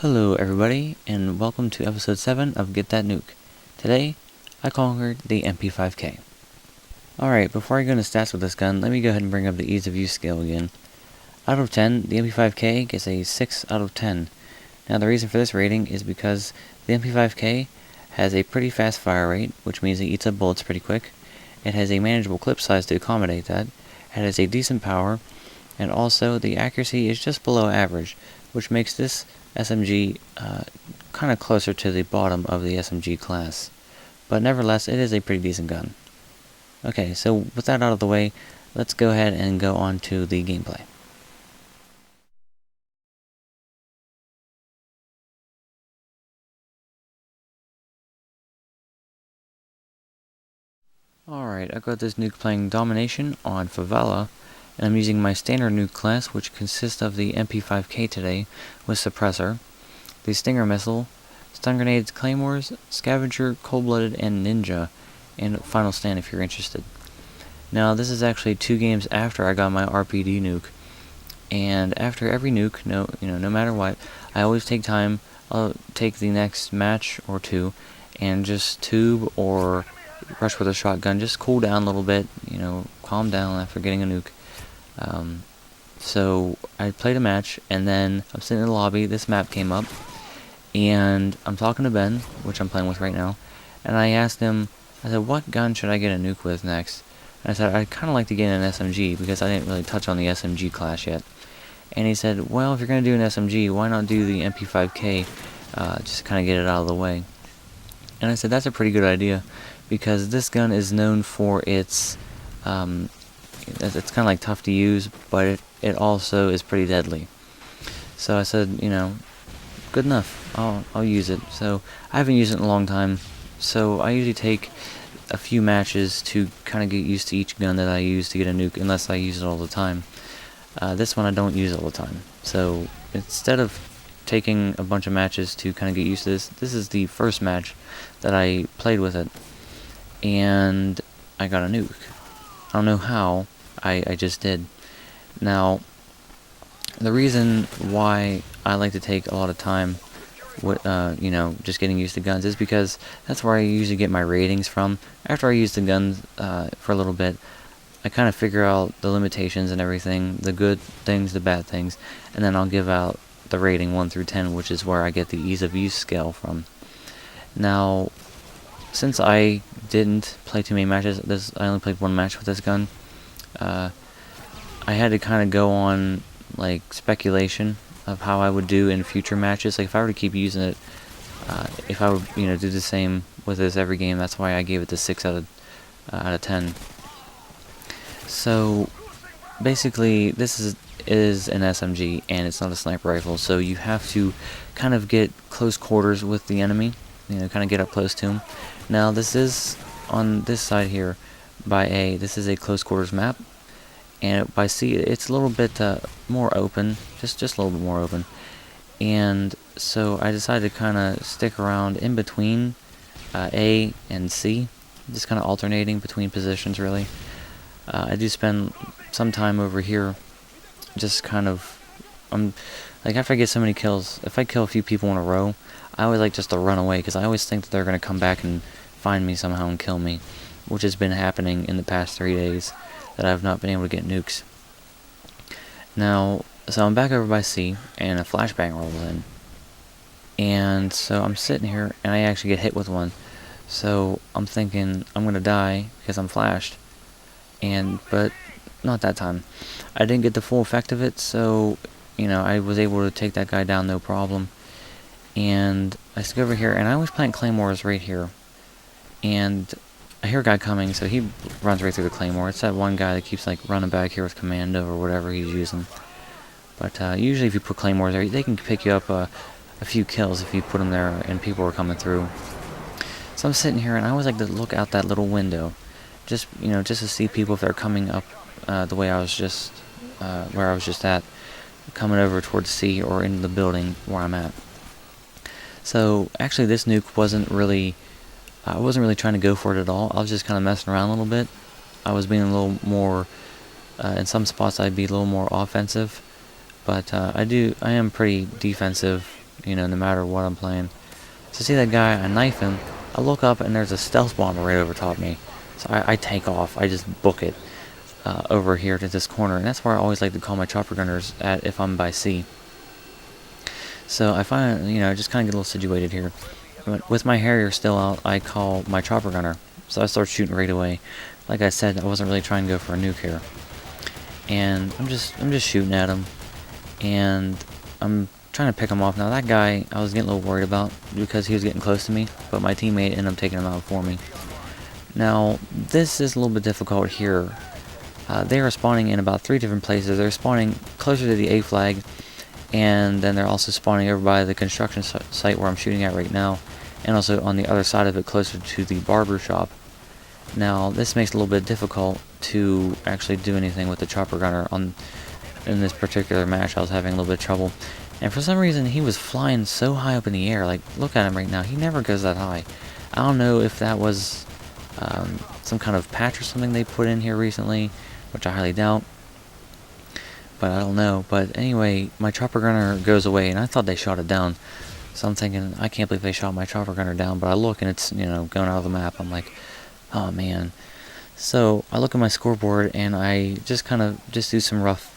Hello everybody, and welcome to episode 7 of Get That Nuke. Today, I conquered the MP5K. Alright, before I go into stats with this gun, let me go ahead and bring up the ease of use scale again. Out of 10, the MP5K gets a 6 out of 10. Now the reason for this rating is because the MP5K has a pretty fast fire rate, which means it eats up bullets pretty quick. It has a manageable clip size to accommodate that. It has a decent power, and also the accuracy is just below average, which makes this SMG kind of closer to the bottom of the SMG class. But nevertheless, it is a pretty decent gun. Okay, so with that out of the way, let's go ahead and go on to the gameplay. Alright, I've got this nuke playing Domination on Favela, and I'm using my standard nuke class, which consists of the MP5K today, with Suppressor, the Stinger Missile, Stun Grenades, Claymores, Scavenger, Cold-Blooded, and Ninja, and Final Stand if you're interested. Now, this is actually 2 games after I got my RPD nuke, and after every nuke, no matter what, I always take time. I'll take the next match or 2, and just tube or rush with a shotgun, just cool down a little bit, calm down after getting a nuke. So I played a match, and then I'm sitting in the lobby, this map came up, and I'm talking to Ben, which I'm playing with right now, and I asked him, I said, what gun should I get a nuke with next? And I said, I'd kind of like to get an SMG, because I didn't really touch on the SMG class yet. And he said, well, if you're going to do an SMG, why not do the MP5K, just kind of get it out of the way. And I said, that's a pretty good idea, because this gun is known for its, it's kind of like tough to use, but it also is pretty deadly. So I said, good enough, I'll use it. So I haven't used it in a long time, so I usually take a few matches to kind of get used to each gun that I use to get a nuke, unless I use it all the time. This one I don't use all the time, so instead of taking a bunch of matches to kind of get used to this is the first match that I played with it, and I got a nuke. I don't know how, I just did. Now, the reason why I like to take a lot of time with, just getting used to guns is because that's where I usually get my ratings from. After I use the guns for a little bit, I kind of figure out the limitations and everything, the good things, the bad things, and then I'll give out the rating 1 through 10, which is where I get the ease of use scale from. Now, since I didn't play too many matches, I only played 1 match with this gun, I had to kind of go on like speculation of how I would do in future matches. Like if I were to keep using it, if I would do the same with this every game. That's why I gave it the 6 out of 10. So basically, this is an SMG, and it's not a sniper rifle, so you have to kind of get close quarters with the enemy, kind of get up close to him. Now this is on this side here by A, this is a close quarters map, and by C it's a little bit more open, just a little bit more open, and so I decided to kind of stick around in between A and C, just kind of alternating between positions really. I do spend some time over here, just kind of, like after I get so many kills, if I kill a few people in a row, I always like just to run away, because I always think that they're going to come back and find me somehow and kill me, which has been happening in the past 3 days that I've not been able to get nukes. Now, so I'm back over by C, and a flashbang rolls in, and so I'm sitting here, and I actually get hit with one, so I'm thinking I'm going to die because I'm flashed. But not that time. I didn't get the full effect of it, so I was able to take that guy down no problem. And I stick over here, and I always plant claymores right here. And I hear a guy coming, so he runs right through the claymore. It's that one guy that keeps like running back here with commando or whatever he's using. But usually if you put claymores there, they can pick you up a few kills if you put them there and people are coming through. So I'm sitting here, and I always like to look out that little window, just to see people if they're coming up the way I was just where I was just at, coming over towards C or into the building where I'm at. So actually, this nuke wasn't really, I wasn't really trying to go for it at all. I was just kind of messing around a little bit. I was being a little more, in some spots I'd be a little more offensive, but I am pretty defensive you know, no matter what I'm playing. So see that guy, I knife him, I look up and there's a stealth bomber right over top me. So I take off, I just book it over here to this corner, and that's where I always like to call my chopper gunners at if I'm by sea. So I find, you know, just kind of get a little situated here. With my Harrier still out, I call my chopper gunner. So I start shooting right away. Like I said, I wasn't really trying to go for a nuke here. And I'm just shooting at him. And I'm trying to pick him off. Now that guy, I was getting a little worried about because he was getting close to me, but my teammate ended up taking him out for me. Now, this is a little bit difficult here. They are spawning in about 3 different places. They're spawning closer to the A flag, and then they're also spawning over by the construction site where I'm shooting at right now, and also on the other side of it closer to the barber shop. Now, this makes it a little bit difficult to actually do anything with the chopper gunner. In this particular match, I was having a little bit of trouble. And for some reason, he was flying so high up in the air. Like, look at him right now. He never goes that high. I don't know if that was some kind of patch or something they put in here recently, which I highly doubt. But I don't know. But anyway, my chopper gunner goes away, and I thought they shot it down. So I'm thinking, I can't believe they shot my chopper gunner down. But I look, and it's, you know, going out of the map. I'm like, oh man. So I look at my scoreboard, and I just kind of do some rough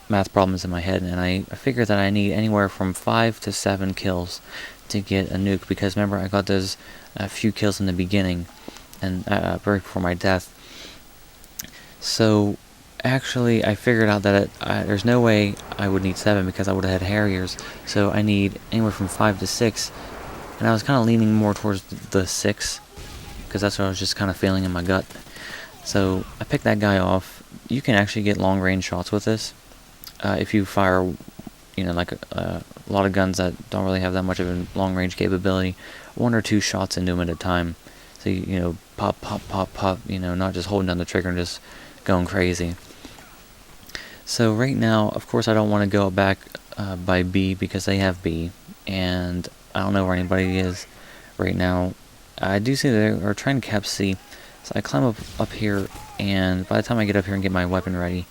math problems in my head, and I figure that I need anywhere from 5 to 7 kills to get a nuke, because remember, I got those few kills in the beginning, and right before my death. So actually, I figured out that there's no way I would need 7 because I would have had Harriers. So I need anywhere from 5 to 6, and I was kind of leaning more towards the 6 because that's what I was just kind of feeling in my gut. So I picked that guy off. You can actually get long range shots with this if you fire, you know, like a lot of guns that don't really have that much of a long range capability. 1 or 2 shots into them at a time. So you know, pop, pop, pop, pop. You know, not just holding down the trigger and just going crazy. So right now, of course, I don't want to go back by B because they have B, and I don't know where anybody is right now. I do see they are trying to cap C, so I climb up here, and by the time I get up here and get my weapon ready,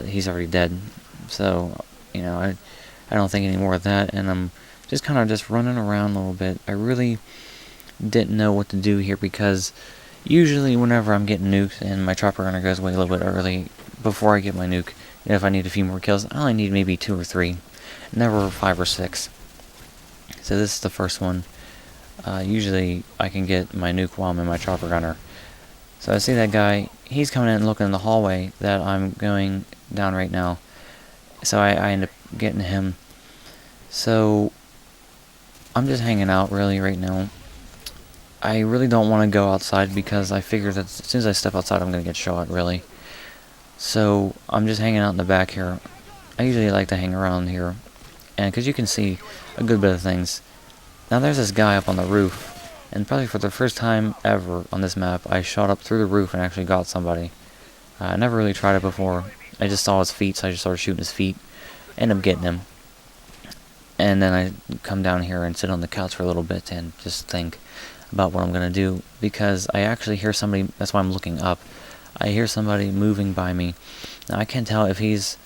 he's already dead. So, you know, I don't think any more of that, and I'm just kind of just running around a little bit. I really didn't know what to do here because usually whenever I'm getting nuked and my chopper gunner goes away a little bit early before I get my nuke, you know, if I need a few more kills, I only need maybe 2 or 3, never 5 or 6. So this is the first one. Usually I can get my nuke while I'm in my chopper gunner. So I see that guy, he's coming in and looking in the hallway that I'm going down right now. So I end up getting him. So I'm just hanging out really right now. I really don't want to go outside because I figure that as soon as I step outside I'm going to get shot, really. So I'm just hanging out in the back here. I usually like to hang around here, and because you can see a good bit of things. Now there's this guy up on the roof, and probably for the first time ever on this map, I shot up through the roof and actually got somebody. I never really tried it before. I just saw his feet, so I just started shooting his feet. Ended up getting him. And then I come down here and sit on the couch for a little bit and just think about what I'm going to do, because I actually hear somebody, that's why I'm looking up. I hear somebody moving by me. Now I can't tell if he's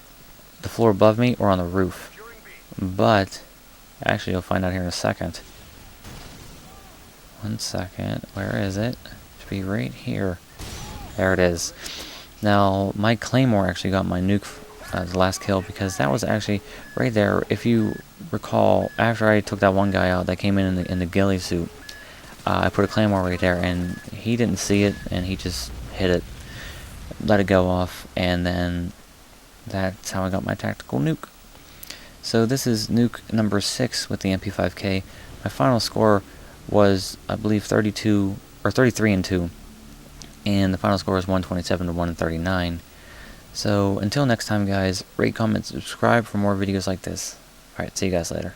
the floor above me or on the roof, but actually you'll find out here in a second. 1 second, where is it? It should be right here. There it is. Now my claymore actually got my nuke the last kill, because that was actually right there. If you recall, after I took that one guy out that came in the ghillie suit, I put a claymore right there, and he didn't see it, and he just hit it, let it go off, and then that's how I got my tactical nuke. So this is nuke number 6 with the MP5K. My final score was, I believe, 32 or 33-2, and the final score was 127 to 139. So until next time, guys, rate, comment, subscribe for more videos like this. Alright, see you guys later.